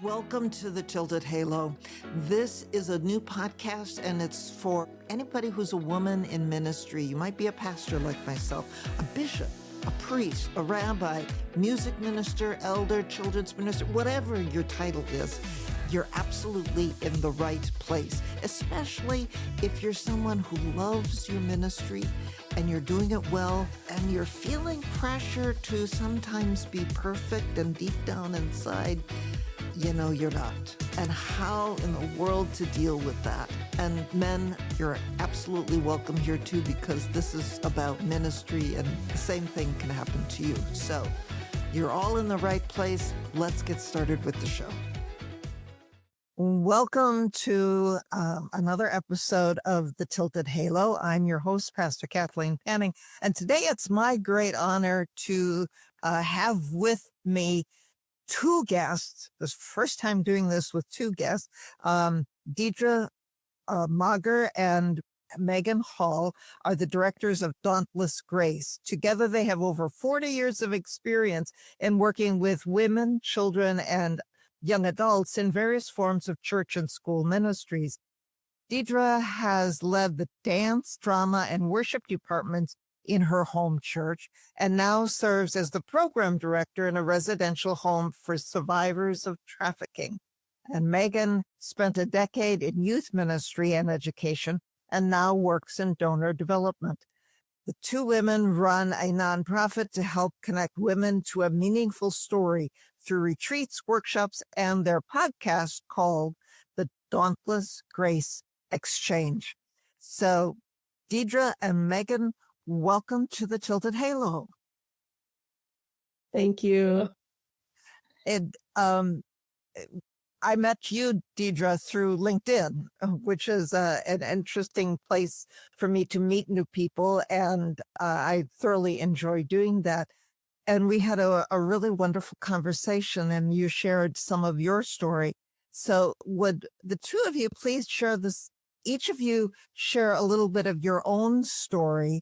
Welcome to the Tilted Halo. This is a new podcast, and it's for anybody who's a woman in ministry. You might be a pastor like myself, a bishop, a priest, a rabbi, music minister, elder, children's minister, whatever your title is. You're absolutely in the right place, especially if you're someone who loves your ministry and you're doing it well and you're feeling pressure to sometimes be perfect, and deep down inside, you know you're not. And how in the world to deal with that. And men, you're absolutely welcome here too, because this is about ministry and the same thing can happen to you. So you're all in the right place. Let's get started with the show. Welcome to another episode of The Tilted Halo. I'm your host, Pastor Kathleen Panning, and today it's my great honor to have with me two guests. This first time doing this with two guests, Deidre Megan and Megan Hall are the directors of Dauntless Grace. Together, they have over 40 years of experience in working with women, children, and young adults in various forms of church and school ministries. Deidre has led the dance, drama, and worship departments in her home church and now serves as the program director in a residential home for survivors of trafficking. And Megan spent a decade in youth ministry and education and now works in donor development. The two women run a nonprofit to help connect women to a meaningful story through retreats, workshops, and their podcast called the Dauntless Grace Exchange. So, Deidre and Megan, welcome to the Tilted Halo. Thank you. And I met you, Deidre, through LinkedIn, which is an interesting place for me to meet new people, and I thoroughly enjoy doing that. And we had a really wonderful conversation, and you shared some of your story. So would the two of you please share this, each of you share a little bit of your own story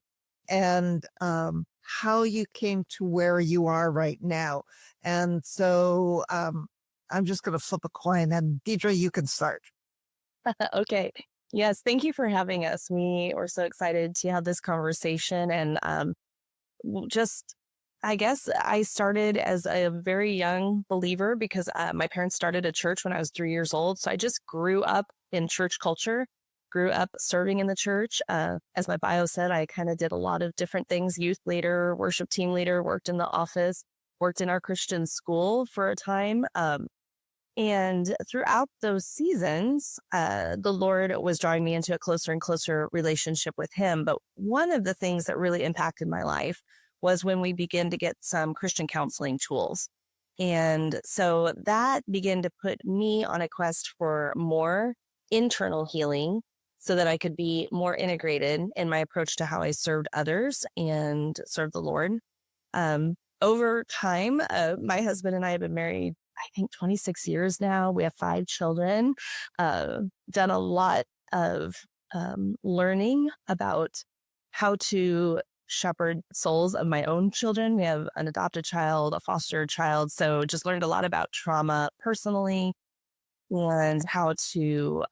and how you came to where you are right now. And so I'm just going to flip a coin, and Deidre, you can start. Okay. Yes. Thank you for having us. We were so excited to have this conversation. And I guess I started as a very young believer because my parents started a church when I was 3 years old. So I just grew up in church culture, grew up serving in the church. As my bio said, I kind of did a lot of different things: youth leader, worship team leader, worked in the office, worked in our Christian school for a time. And throughout those seasons, the Lord was drawing me into a closer and closer relationship with him. But one of the things that really impacted my life was when we began to get some Christian counseling tools. And so that began to put me on a quest for more internal healing so that I could be more integrated in my approach to how I served others and served the Lord. Over time, my husband and I have been married, I think, 26 years now. We have 5 children, done a lot of learning about how to shepherd souls of my own children. We have an adopted child, a foster child. So just learned a lot about trauma personally and how to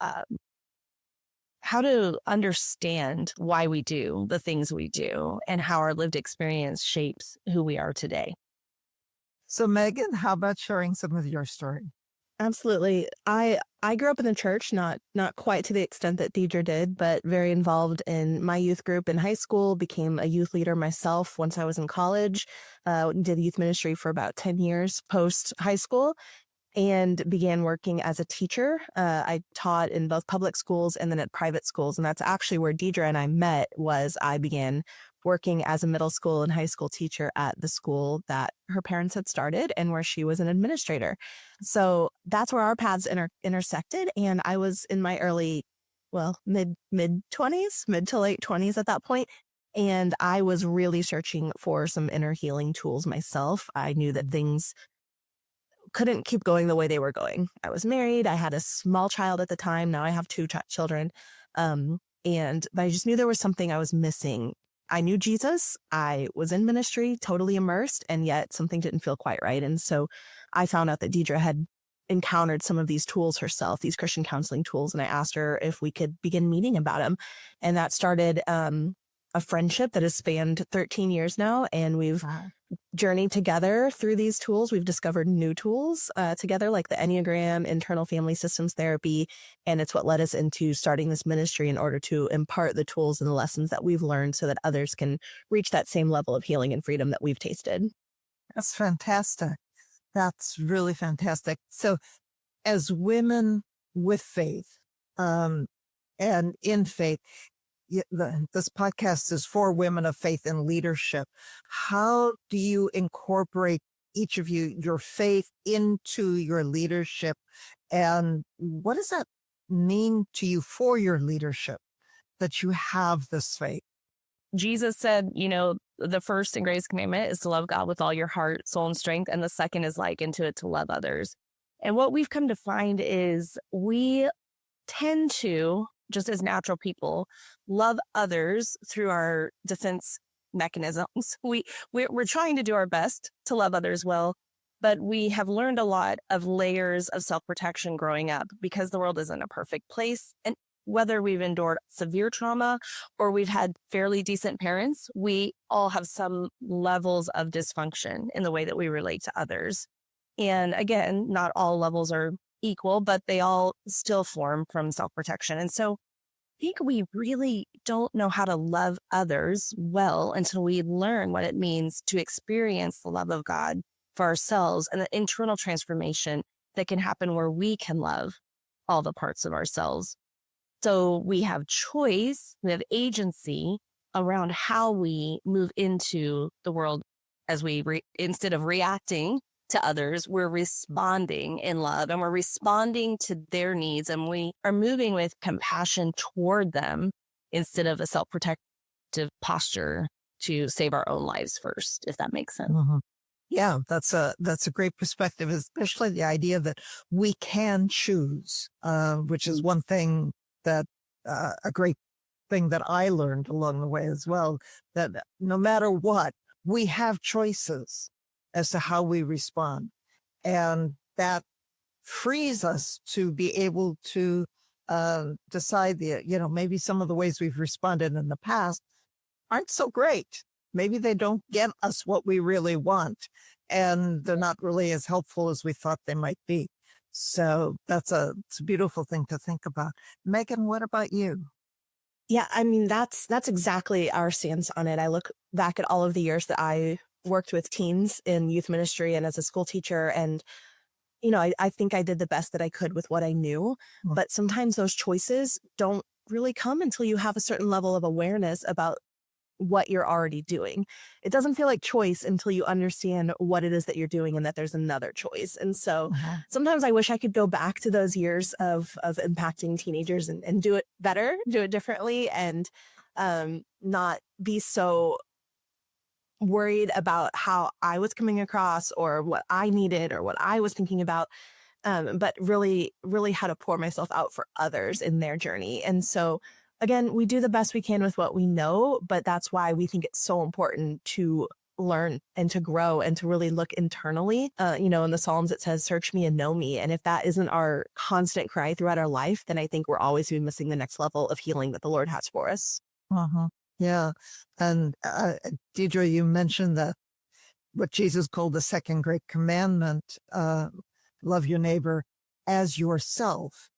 understand why we do the things we do and how our lived experience shapes who we are today. So Megan, how about sharing some of your story? Absolutely. I grew up in the church, not quite to the extent that Deidre did, but very involved in my youth group in high school, became a youth leader myself once I was in college, did youth ministry for about 10 years post high school, and began working as a teacher. I taught in both public schools and then at private schools. And that's actually where Deidre and I met. I began working as a middle school and high school teacher at the school that her parents had started and where she was an administrator. So that's where our paths intersected. And I was in my mid 20s, mid to late 20s at that point. And I was really searching for some inner healing tools myself. I knew that things couldn't keep going the way they were going. I was married. I had a small child at the time. Now I have 2 children. But I just knew there was something I was missing. I knew Jesus. I was in ministry, totally immersed, and yet something didn't feel quite right. And so I found out that Deidre had encountered some of these tools herself, these Christian counseling tools. And I asked her if we could begin meeting about them. And that started a friendship that has spanned 13 years now. And we've journeyed together through these tools. We've discovered new tools together, like the Enneagram, internal family systems therapy. And it's what led us into starting this ministry in order to impart the tools and the lessons that we've learned so that others can reach that same level of healing and freedom that we've tasted. That's fantastic. That's really fantastic. So as women with faith and in faith, this podcast is for women of faith and leadership. How do you incorporate, each of you, your faith into your leadership? And what does that mean to you for your leadership, that you have this faith? Jesus said, the first and greatest commandment is to love God with all your heart, soul, and strength. And the second is likened to it, to love others. And what we've come to find is we tend to, just as natural people, love others through our defense mechanisms. We're trying to do our best to love others well, but we have learned a lot of layers of self-protection growing up because the world isn't a perfect place. And whether we've endured severe trauma or we've had fairly decent parents, we all have some levels of dysfunction in the way that we relate to others. And again, not all levels are equal, but they all still form from self-protection. And so I think we really don't know how to love others well until we learn what it means to experience the love of God for ourselves and the internal transformation that can happen where we can love all the parts of ourselves. So we have choice, we have agency around how we move into the world as we, instead of reacting to others, we're responding in love and we're responding to their needs, and we are moving with compassion toward them instead of a self-protective posture to save our own lives first, if that makes sense. Mm-hmm. Yeah, that's a great perspective, especially the idea that we can choose, which is one thing that a great thing that I learned along the way as well, that no matter what, we have choices as to how we respond. And that frees us to be able to decide maybe some of the ways we've responded in the past aren't so great. Maybe they don't get us what we really want, and they're not really as helpful as we thought they might be. So it's a beautiful thing to think about. Megan, what about you? Yeah, I mean, that's exactly our stance on it. I look back at all of the years that I worked with teens in youth ministry and as a school teacher, and I think I did the best that I could with what I knew. But sometimes those choices don't really come until you have a certain level of awareness about what you're already doing. It doesn't feel like choice until you understand what it is that you're doing and that there's another choice. And so sometimes I wish I could go back to those years of impacting teenagers and do it better, do it differently, and not be so worried about how I was coming across or what I needed or what I was thinking about, but really, really how to pour myself out for others in their journey. And so again, we do the best we can with what we know, but that's why we think it's so important to learn and to grow and to really look internally. In the Psalms, it says, search me and know me. And if that isn't our constant cry throughout our life, then I think we're always be missing the next level of healing that the Lord has for us. Yeah. And Deidre, you mentioned that what Jesus called the second great commandment, love your neighbor as yourself.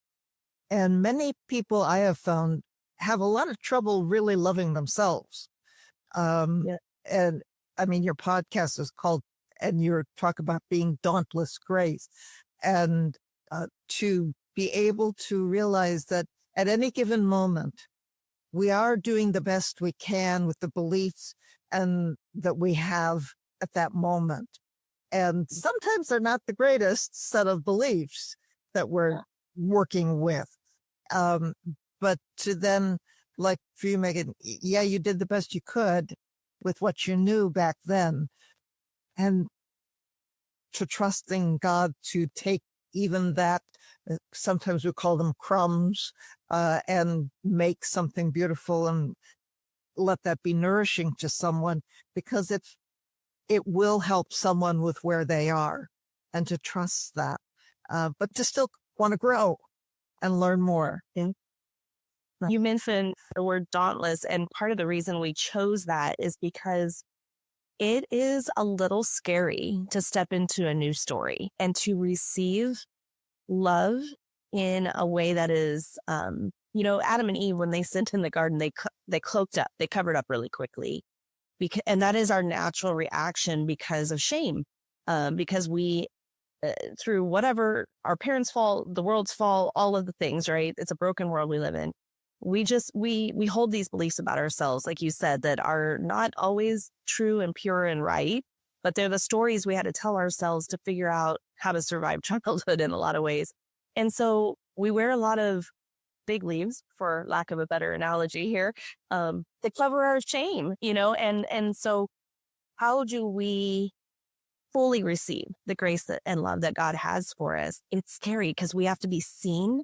And many people I have found have a lot of trouble really loving themselves. And I mean, your podcast is called, and you talk about being Dauntless Grace, and to be able to realize that at any given moment, we are doing the best we can with the beliefs and that we have at that moment. And sometimes they're not the greatest set of beliefs that we're working with. But to then, like for you, Megan, yeah, you did the best you could with what you knew back then. And to trusting God to take even that, sometimes we call them crumbs, and make something beautiful and let that be nourishing to someone, because it will help someone with where they are, and to trust that. but to still want to grow and learn more. Yeah. You mentioned the word dauntless, and part of the reason we chose that is because it is a little scary to step into a new story and to receive love in a way that is, Adam and Eve, when they sinned in the garden, they cloaked up, they covered up really quickly. And that is our natural reaction because of shame, because we, through whatever our parents' fault, the world's fault, all of the things, right? It's a broken world we live in. We hold these beliefs about ourselves, like you said, that are not always true and pure and right, but they're the stories we had to tell ourselves to figure out how to survive childhood in a lot of ways. And so we wear a lot of big leaves, for lack of a better analogy here, to cover our shame, and so how do we fully receive the grace and love that God has for us? It's scary because we have to be seen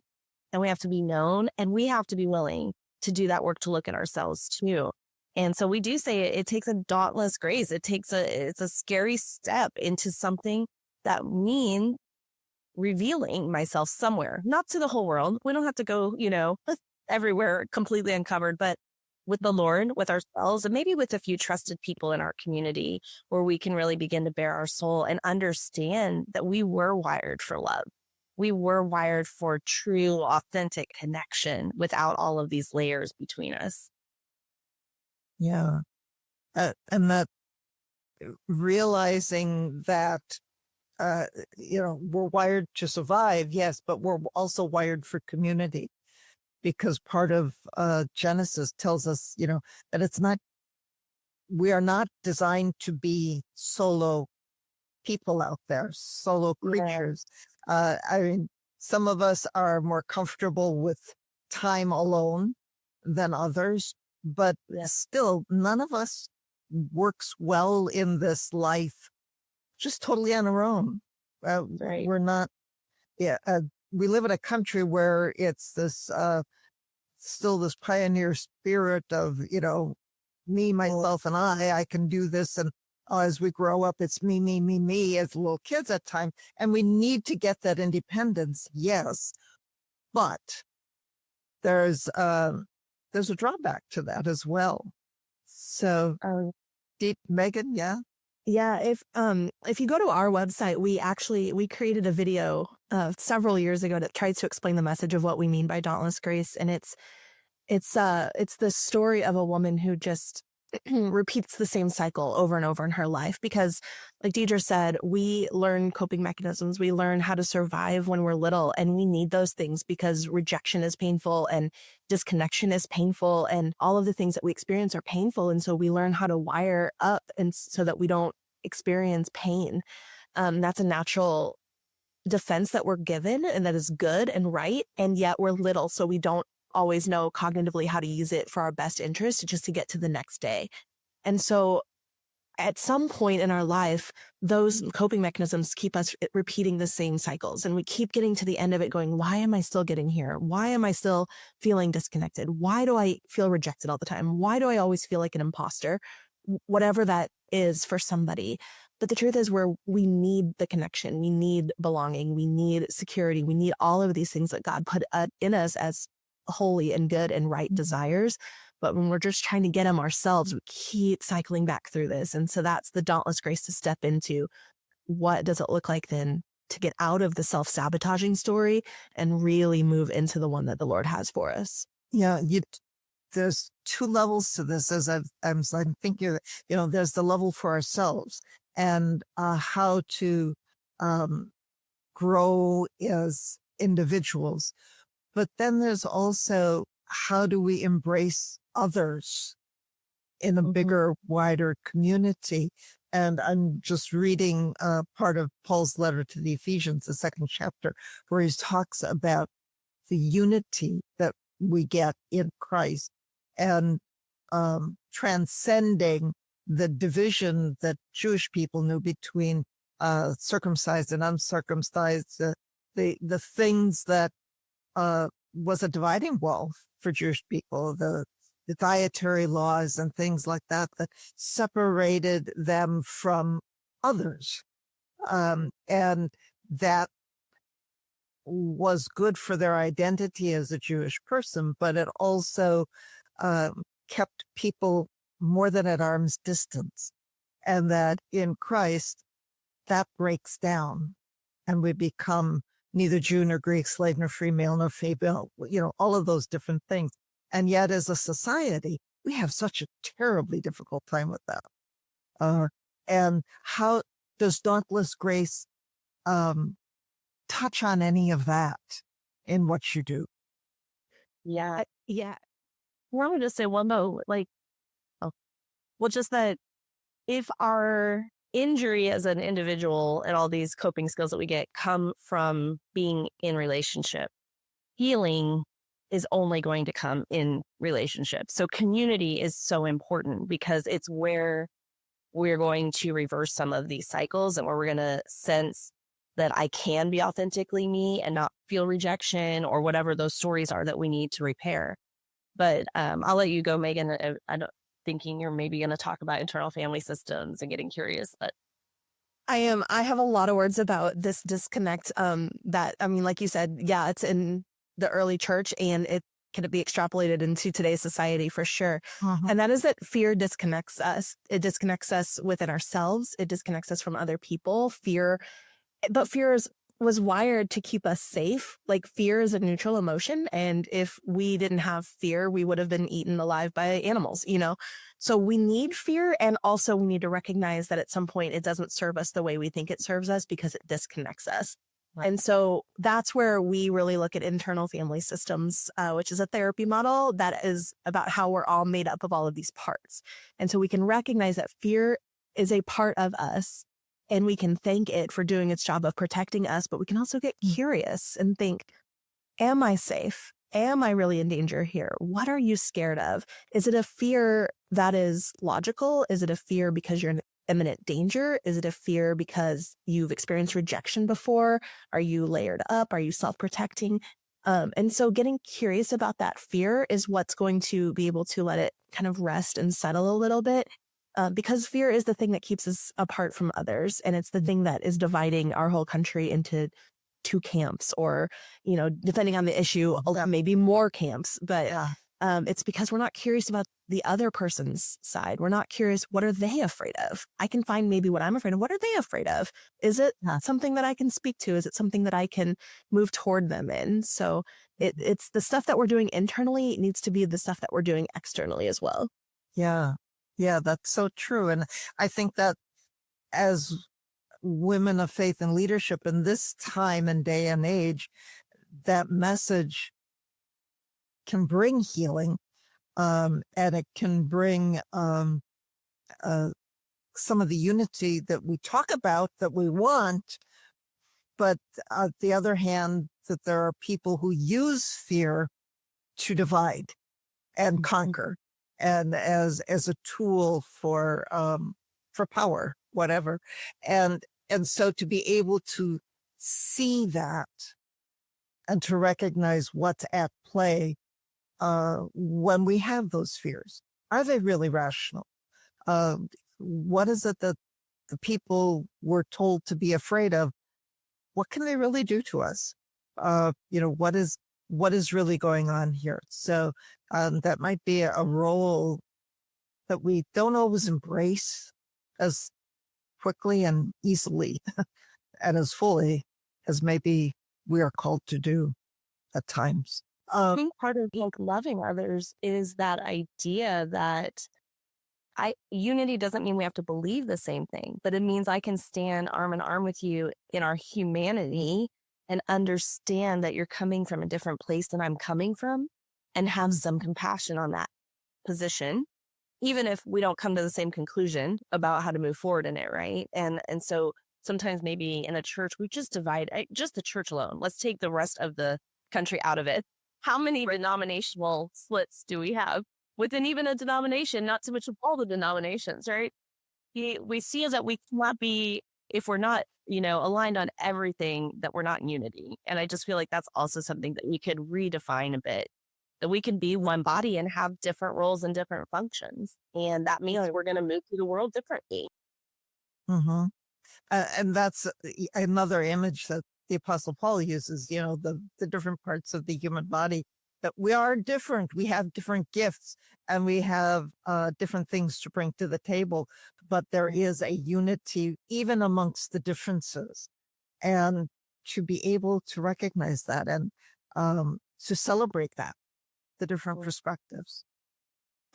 and we have to be known and we have to be willing to do that work to look at ourselves too. And so we do say it takes a dauntless grace. It's a scary step into something that means revealing myself somewhere, not to the whole world. We don't have to go, everywhere completely uncovered, but with the Lord, with ourselves, and maybe with a few trusted people in our community where we can really begin to bare our soul and understand that we were wired for love. We were wired for true, authentic connection without all of these layers between us. Yeah. And that realizing that, we're wired to survive, yes, but we're also wired for community, because part of Genesis tells us, that we are not designed to be solo people out there, solo creatures. I mean, some of us are more comfortable with time alone than others, but still, none of us works well in this life just totally on our own. Right. We're not, we live in a country where it's this, still this pioneer spirit of, me, myself, and I can do this. And as we grow up, it's me, me, me, me as little kids at time. And we need to get that independence. Yes. But there's a drawback to that as well. So, Megan, yeah. Yeah, if you go to our website, we created a video several years ago that tries to explain the message of what we mean by Dauntless Grace, and it's the story of a woman who just repeats the same cycle over and over in her life, because like Deidre said, we learn coping mechanisms, we learn how to survive when we're little, and we need those things because rejection is painful and disconnection is painful and all of the things that we experience are painful. And so we learn how to wire up and so that we don't experience pain. That's a natural defense that we're given and that is good and right. And yet we're little, so we don't always know cognitively how to use it for our best interest just to get to the next day. And so at some point in our life, those coping mechanisms keep us repeating the same cycles. And we keep getting to the end of it going, why am I still getting here? Why am I still feeling disconnected? Why do I feel rejected all the time? Why do I always feel like an imposter? Whatever that is for somebody. But the truth is, we need the connection. We need belonging. We need security. We need all of these things that God put in us as holy and good and right desires. But when we're just trying to get them ourselves, we keep cycling back through this. And so that's the dauntless grace to step into. What does it look like then to get out of the self-sabotaging story and really move into the one that the Lord has for us? Yeah, there's two levels to this, as I'm thinking, there's the level for ourselves and how to grow as individuals. But then there's also, how do we embrace others in a bigger, wider community? And I'm just reading part of Paul's letter to the Ephesians, the 2nd chapter, where he talks about the unity that we get in Christ and transcending the division that Jewish people knew between circumcised and uncircumcised, the things that was a dividing wall for Jewish people, the dietary laws and things like that separated them from others. And that was good for their identity as a Jewish person, but it also kept people more than at arm's distance. And that in Christ, that breaks down and we become neither Jew nor Greek, slave nor free, male nor female, all of those different things. And yet as a society, we have such a terribly difficult time with that. And how does Dauntless Grace touch on any of that in what you do? Yeah. Yeah. I wanted to say, well, no, just that if our injury as an individual and all these coping skills that we get come from being in relationship, healing is only going to come in relationship. So community is so important because it's where we're going to reverse some of these cycles and where we're going to sense that I can be authentically me and not feel rejection or whatever those stories are that we need to repair. But I'll let you go, Megan. I don't thinking you're maybe going to talk about internal family systems and getting curious, but I am. I have a lot of words about this disconnect. Like you said, yeah, it's in the early church and it can be extrapolated into today's society for sure. And that is that fear disconnects us. It disconnects us within ourselves. It disconnects us from other people. Fear was wired to keep us safe. Like fear is a neutral emotion. And if we didn't have fear, we would have been eaten alive by animals, So we need fear. And also we need to recognize that at some point it doesn't serve us the way we think it serves us because it disconnects us. Right. And so that's where we really look at internal family systems, which is a therapy model that is about how we're all made up of all of these parts. And so we can recognize that fear is a part of us. And we can thank it for doing its job of protecting us, but we can also get curious and think, am I safe? Am I really in danger here? What are you scared of? Is it a fear that is logical? Is it a fear because you're in imminent danger? Is it a fear because you've experienced rejection before? Are you layered up? Are you self-protecting? And so getting curious about that fear is what's going to be able to let it kind of rest and settle a little bit. Because fear is the thing that keeps us apart from others. And it's the thing that is dividing our whole country into two camps or, depending on the issue, maybe more camps. But it's because we're not curious about the other person's side. We're not curious, what are they afraid of? I can find maybe what I'm afraid of. What are they afraid of? Is it something that I can speak to? Is it something that I can move toward them in? So it's the stuff that we're doing internally needs to be the stuff that we're doing externally as well. Yeah. Yeah, that's so true. And I think that as women of faith and leadership in this time and day and age, that message can bring healing, and it can bring some of the unity that we talk about, that we want. But on the other hand, that there are people who use fear to divide and conquer. And as a tool for power, whatever. And so to be able to see that and to recognize what's at play when we have those fears. Are they really rational? What is it that the people we're told to be afraid of? What can they really do to us? What is really going on here? So that might be a role that we don't always embrace as quickly and easily and as fully as maybe we are called to do at times. I think part of loving others is that idea that unity doesn't mean we have to believe the same thing, but it means I can stand arm in arm with you in our humanity and understand that you're coming from a different place than I'm coming from and have some compassion on that position, even if we don't come to the same conclusion about how to move forward in it, right? And so sometimes maybe in a church, we just divide just the church alone. Let's take the rest of the country out of it. How many denominational splits do we have within even a denomination, not so much of all the denominations, right? We see that we cannot be, if we're not, aligned on everything, that we're not in unity. And I just feel like that's also something that we could redefine a bit, that we can be one body and have different roles and different functions. And that means we're going to move through the world differently. And that's another image that the Apostle Paul uses, the different parts of the human body, that we are different. We have different gifts and we have different things to bring to the table, but there is a unity even amongst the differences. And to be able to recognize that and to celebrate that, the different perspectives.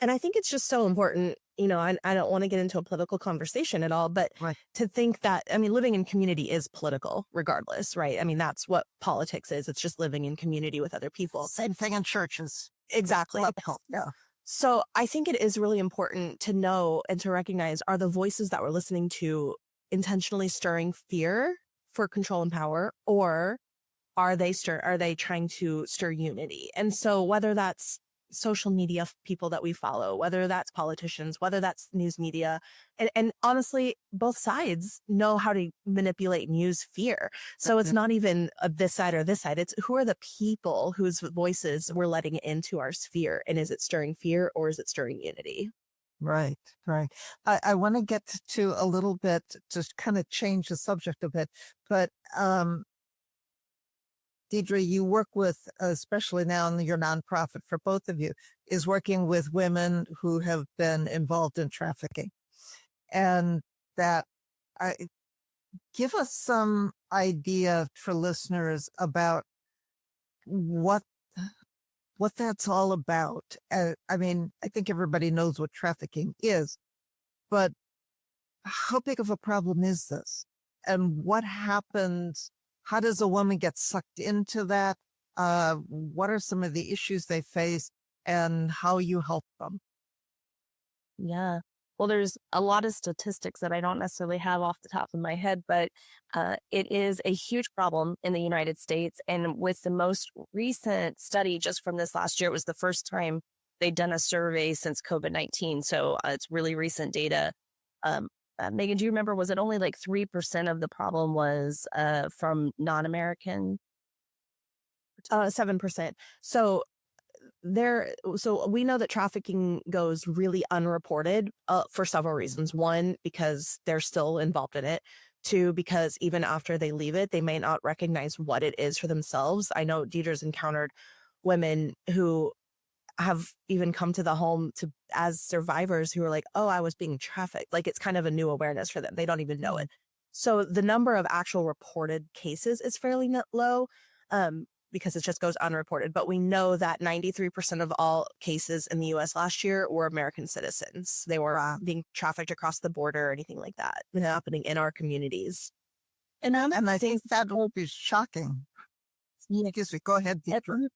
And I think it's just so important, I don't want to get into a political conversation at all, but Right. to think that, living in community is political regardless, right? I mean, that's what politics is. It's just living in community with other people. Same thing in churches. Exactly. Yeah. So I think it is really important to know and to recognize, are the voices that we're listening to intentionally stirring fear for control and power, or are they trying to stir unity? And so whether that's social media people that we follow, whether that's politicians, whether that's news media, and honestly, both sides know how to manipulate and use fear. So it's not even this side or this side. It's who are the people whose voices we're letting into our sphere, and is it stirring fear or is it stirring unity? Right. I want to get to a little bit, just kind of change the subject a bit, but Deidre, you work with, especially now in your nonprofit for both of you, is working with women who have been involved in trafficking. And that, give us some idea for listeners about what that's all about. I mean, I think everybody knows what trafficking is, but how big of a problem is this? And what happens? How does a woman get sucked into that? What are some of the issues they face and how you help them? Yeah. Well, there's a lot of statistics that I don't necessarily have off the top of my head, but it is a huge problem in the United States. And with the most recent study just from this last year, it was the first time they'd done a survey since COVID-19. So it's really recent data. Megan, do you remember, was it only like 3% of the problem was from non-American? 7%. So we know that trafficking goes really unreported for several reasons. One, because they're still involved in it. Two, because even after they leave it, they may not recognize what it is for themselves. I know Deedra's encountered women who have even come to the home as survivors who are like, oh, I was being trafficked. Like, it's kind of a new awareness for them. They don't even know it. So the number of actual reported cases is fairly low because it just goes unreported. But we know that 93% of all cases in the U.S. last year were American citizens. They were being trafficked across the border or anything like that happening in our communities. And I think that will be shocking. Excuse me. Go ahead, Deidre.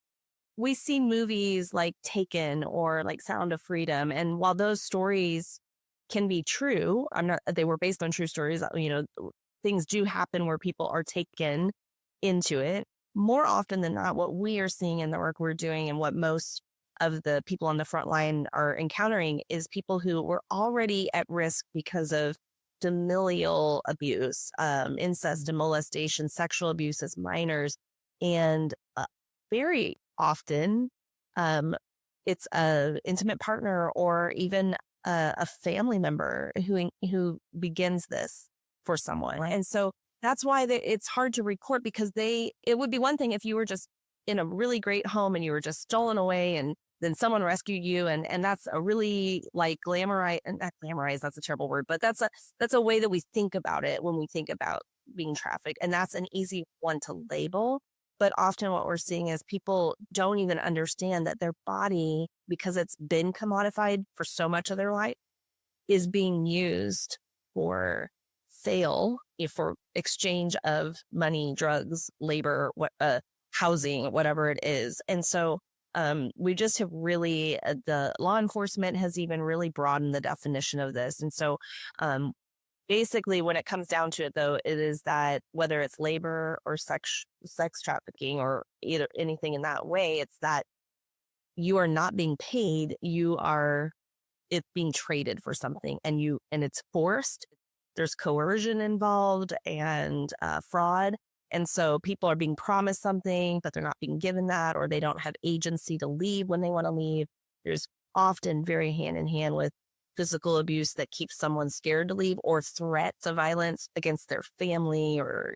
We see movies like Taken or like Sound of Freedom. And while those stories can be true, they were based on true stories, things do happen where people are taken into it. More often than not, what we are seeing in the work we're doing and what most of the people on the front line are encountering is people who were already at risk because of familial abuse, incest and molestation, sexual abuse as minors, and very often it's a intimate partner or even a family member who begins this for someone. Right. And so that's why it's hard to report, because it would be one thing if you were just in a really great home and you were just stolen away and then someone rescued you, and that's a really like not glamorize, that's a terrible word, but that's a way that we think about it when we think about being trafficked, and that's an easy one to label. But often what we're seeing is people don't even understand that their body, because it's been commodified for so much of their life, is being used for sale, for exchange of money, drugs, labor, housing, whatever it is. And so we just have really, the law enforcement has even really broadened the definition of this. And so basically, when it comes down to it, though, it is that whether it's labor or sex trafficking or either anything in that way, it's that you are not being paid. It's being traded for something, and it's forced. There's coercion involved and fraud. And so people are being promised something, but they're not being given that, or they don't have agency to leave when they want to leave. There's often very hand in hand with physical abuse that keeps someone scared to leave, or threats of violence against their family or,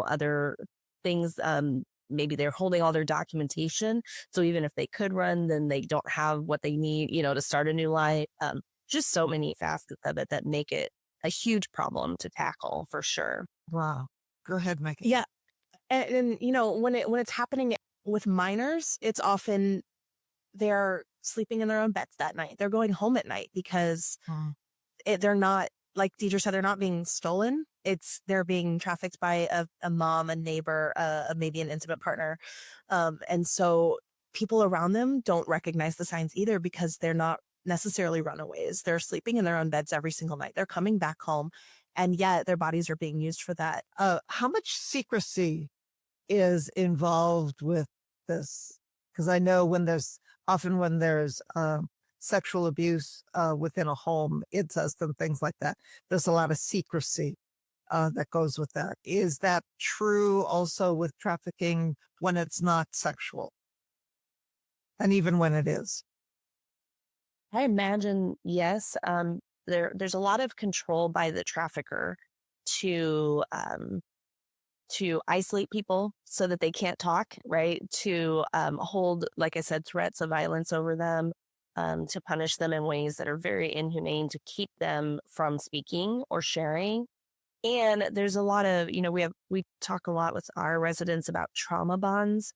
other things. Maybe they're holding all their documentation. So even if they could run, then they don't have what they need, to start a new life. Just so many facets of it that make it a huge problem to tackle for sure. Wow. Go ahead, Megan. Yeah. And when it's happening with minors, it's often they're sleeping in their own beds that night. They're going home at night because they're not, like Deidre said, they're not being stolen. They're being trafficked by a mom, a neighbor, maybe an intimate partner. And so people around them don't recognize the signs either because they're not necessarily runaways. They're sleeping in their own beds every single night. They're coming back home, and yet their bodies are being used for that. How much secrecy is involved with this? Because I know when there's sexual abuse within a home, incest and things like that, there's a lot of secrecy that goes with that. Is that true also with trafficking when it's not sexual? And even when it is? I imagine, yes. There's a lot of control by the trafficker to isolate people so that they can't talk, right? To hold, like I said, threats of violence over them, to punish them in ways that are very inhumane to keep them from speaking or sharing. And there's a lot of, we talk a lot with our residents about trauma bonds.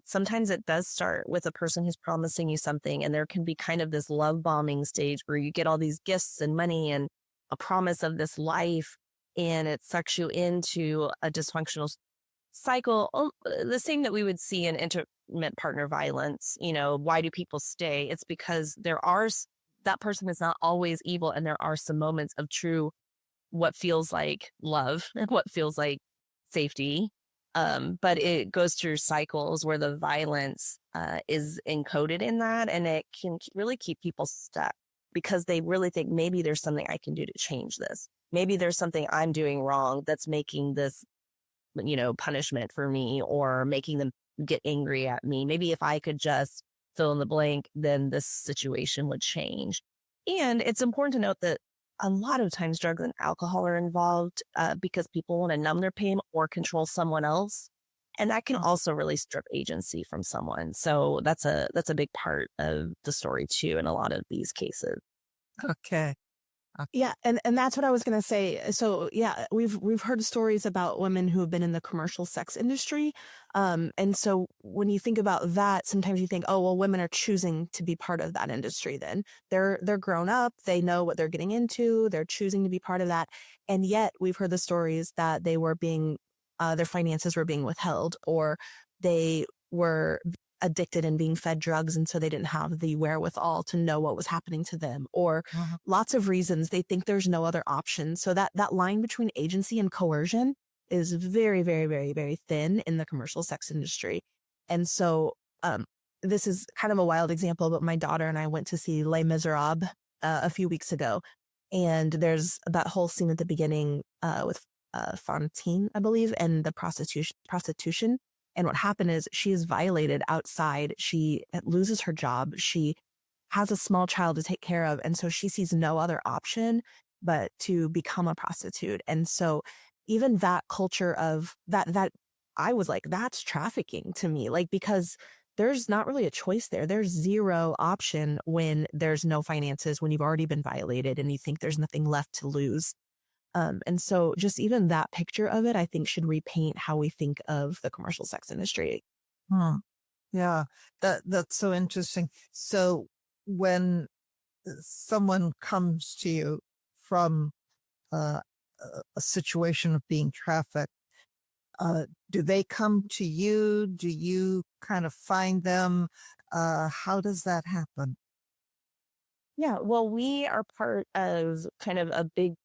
Sometimes it does start with a person who's promising you something, and there can be kind of this love bombing stage where you get all these gifts and money and a promise of this life, and it sucks you into a dysfunctional cycle. The same that we would see in intimate partner violence. Why do people stay? It's because that person is not always evil, and there are some moments of true what feels like love and what feels like safety. But it goes through cycles where the violence is encoded in that, and it can really keep people stuck because they really think maybe there's something I can do to change this. Maybe there's something I'm doing wrong that's making this, punishment for me, or making them get angry at me. Maybe if I could just fill in the blank, then this situation would change. And it's important to note that a lot of times drugs and alcohol are involved because people want to numb their pain or control someone else. And that can also really strip agency from someone. So that's a big part of the story too in a lot of these cases. Okay. Yeah, and that's what I was going to say. So yeah, we've heard stories about women who have been in the commercial sex industry. And so when you think about that, sometimes you think, oh, well, women are choosing to be part of that industry then. They're grown up, they know what they're getting into, they're choosing to be part of that. And yet we've heard the stories that they were being their finances were being withheld, or they were addicted and being fed drugs, and so they didn't have the wherewithal to know what was happening to them, or lots of reasons they think there's no other option. So that line between agency and coercion is very, very, very, very thin in the commercial sex industry. And so this is kind of a wild example, but my daughter and I went to see Les Miserables a few weeks ago, and there's that whole scene at the beginning with Fantine, I believe, and the prostitution. And what happened is she is violated outside. She loses her job. She has a small child to take care of. And so she sees no other option but to become a prostitute. And so even that culture of that I was like, that's trafficking to me, like, because there's not really a choice there. There's zero option when there's no finances, when you've already been violated and you think there's nothing left to lose. And so just even that picture of it, I think, should repaint how we think of the commercial sex industry. Yeah, that's so interesting. So when someone comes to you from a situation of being trafficked, do they come to you? Do you kind of find them? How does that happen? Yeah, well, we are part of kind of a big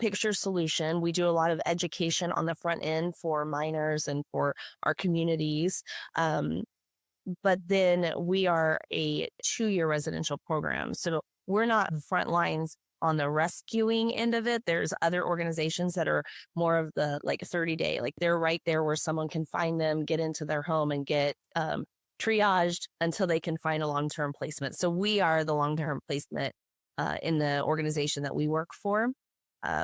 picture solution. We do a lot of education on the front end for minors and for our communities. But then we are a 2-year residential program. So we're not front lines on the rescuing end of it. There's other organizations that are more of the 30-day, like they're right there where someone can find them, get into their home and get triaged until they can find a long-term placement. So we are the long-term placement in the organization that we work for.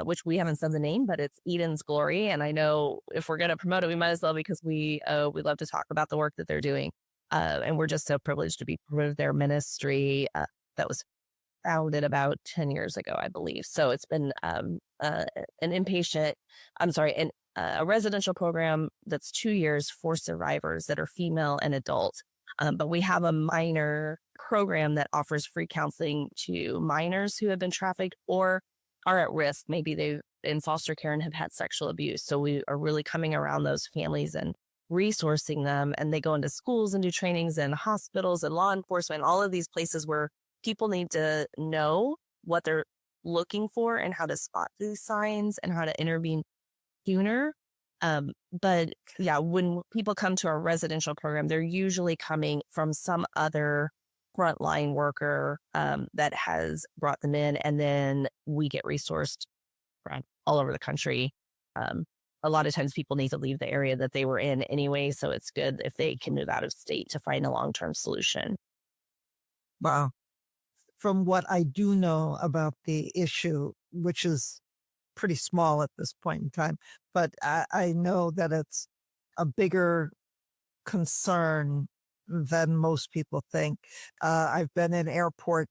which we haven't said the name, but it's Eden's Glory. And I know if we're going to promote it, we might as well, because we love to talk about the work that they're doing. And we're just so privileged to be part of their ministry that was founded about 10 years ago, I believe. So it's been a residential program that's 2 years for survivors that are female and adult. But we have a minor program that offers free counseling to minors who have been trafficked or are at risk. Maybe they've in foster care and have had sexual abuse. So we are really coming around those families and resourcing them. And they go into schools and do trainings and hospitals and law enforcement, all of these places where people need to know what they're looking for and how to spot these signs and how to intervene sooner. But yeah, when people come to our residential program, they're usually coming from some other frontline worker that has brought them in, and then we get resourced from all over the country. A lot of times people need to leave the area that they were in anyway, so it's good if they can move out of state to find a long-term solution. Wow. From what I do know about the issue, which is pretty small at this point in time, but I know that it's a bigger concern than most people think. I've been in airport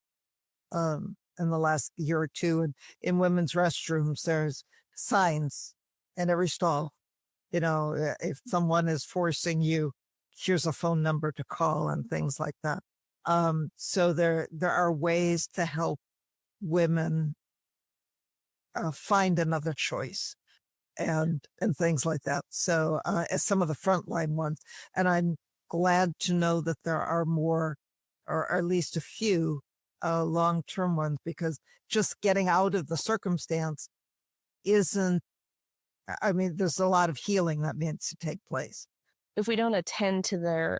in the last year or two, and in women's restrooms, there's signs in every stall. If someone is forcing you, here's a phone number to call and things like that. So there are ways to help women find another choice and things like that. So as some of the frontline ones, and I'm glad to know that there are more, or at least a few long-term ones, because just getting out of the circumstance isn't, there's a lot of healing that needs to take place. If we don't attend to their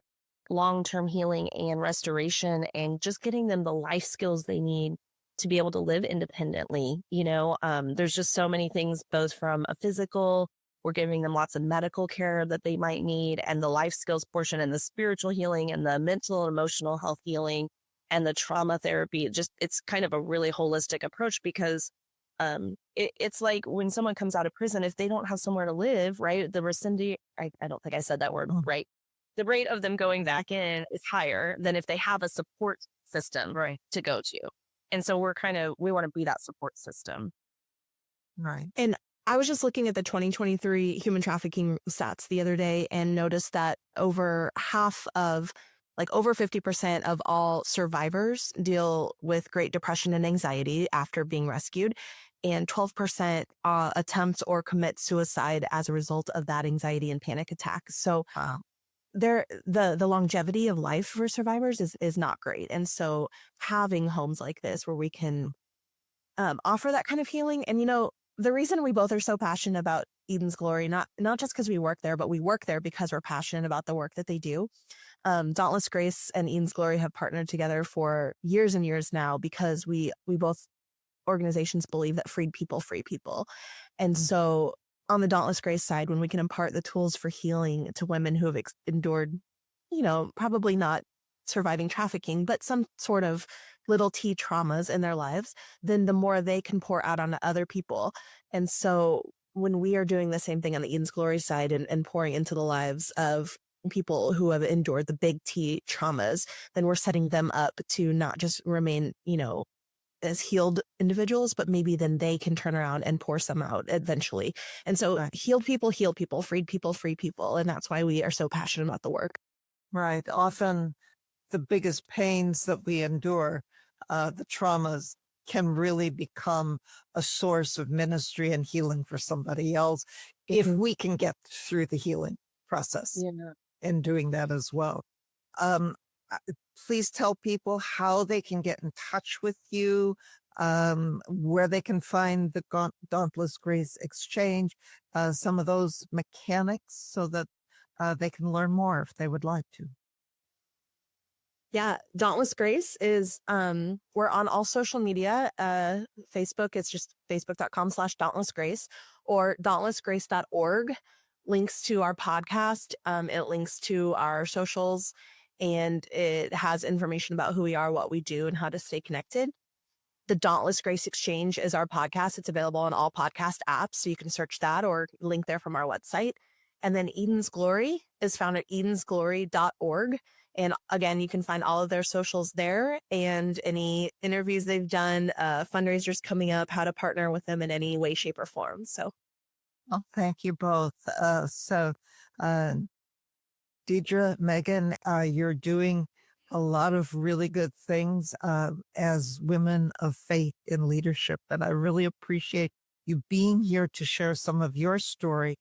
long-term healing and restoration and just getting them the life skills they need to be able to live independently, there's just so many things, both from a physical, we're giving them lots of medical care that they might need, and the life skills portion, and the spiritual healing, and the mental and emotional health healing, and the trauma therapy. It's kind of a really holistic approach, because it's like when someone comes out of prison, if they don't have somewhere to live, right? The I don't think I said that word right. The rate of them going back in is higher than if they have a support system to go to. And so we want to be that support system. Right. And I was just looking at the 2023 human trafficking stats the other day and noticed that over 50% of all survivors deal with great depression and anxiety after being rescued, and 12% attempt or commit suicide as a result of that anxiety and panic attack. So the longevity of life for survivors is not great. And so having homes like this where we can offer that kind of healing. And, the reason we both are so passionate about Eden's Glory, not just because we work there, but we work there because we're passionate about the work that they do. Dauntless Grace and Eden's Glory have partnered together for years and years now, because we both organizations believe that freed people free people. And so on the Dauntless Grace side, when we can impart the tools for healing to women who have endured, probably not surviving trafficking, but some sort of little t traumas in their lives, then the more they can pour out onto other people. And so when we are doing the same thing on the Eden's Glory side and pouring into the lives of people who have endured the big T traumas, then we're setting them up to not just remain, as healed individuals, but maybe then they can turn around and pour some out eventually. And so healed people heal people, freed people free people. And that's why we are so passionate about the work. Right. Often the biggest pains that we endure, the traumas, can really become a source of ministry and healing for somebody else if we can get through the healing process in doing that as well. Please tell people how they can get in touch with you, where they can find the Dauntless Grace Exchange, some of those mechanics, so that they can learn more if they would like to. Yeah, Dauntless Grace is, we're on all social media. Facebook, it's just facebook.com/dauntlessgrace, or dauntlessgrace.org. Links to our podcast. It links to our socials, and it has information about who we are, what we do, and how to stay connected. The Dauntless Grace Exchange is our podcast. It's available on all podcast apps, so you can search that or link there from our website. And then Eden's Glory is found at edensglory.org. And again, you can find all of their socials there and any interviews they've done, fundraisers coming up, how to partner with them in any way, shape, or form. So, well, thank you both. Deidre, Megan, you're doing a lot of really good things as women of faith in leadership. And I really appreciate you being here to share some of your story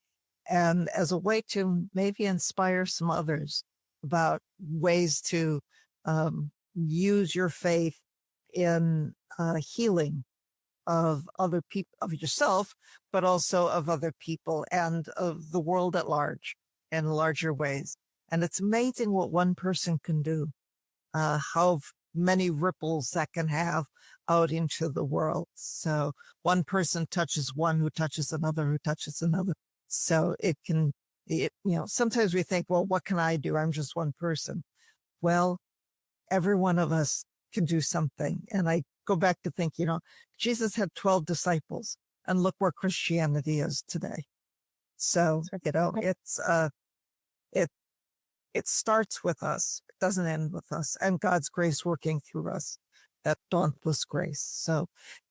and as a way to maybe inspire some others about ways to use your faith in healing of other people, of yourself, but also of other people and of the world at large in larger ways. And it's amazing what one person can do, how many ripples that can have out into the world. So one person touches one who touches another, who touches another. So sometimes we think, well, what can I do? I'm just one person. Well, every one of us can do something. And I go back to think, Jesus had 12 disciples and look where Christianity is today. So, it starts with us. It doesn't end with us, and God's grace working through us, that dauntless grace. So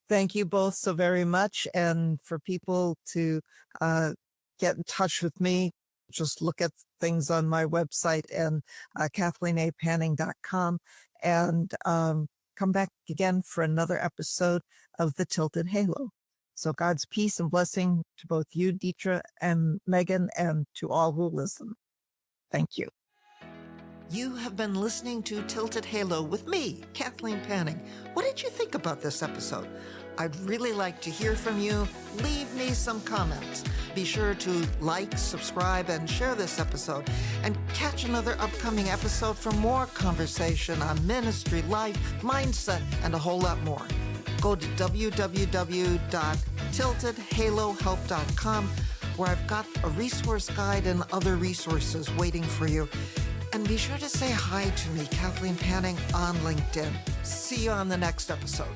thank you both so very much. And for people to get in touch with me, just look at things on my website and KathleenAPanning.com, and come back again for another episode of The Tilted Halo. So God's peace and blessing to both you, Deidre and Megan, and to all who listen. Thank you. You have been listening to Tilted Halo with me, Kathleen Panning. What did you think about this episode? I'd really like to hear from you. Leave me some comments. Be sure to like, subscribe, and share this episode. And catch another upcoming episode for more conversation on ministry, life, mindset, and a whole lot more. Go to www.tiltedhalohelp.com, where I've got a resource guide and other resources waiting for you. And be sure to say hi to me, Kathleen Panning, on LinkedIn. See you on the next episode.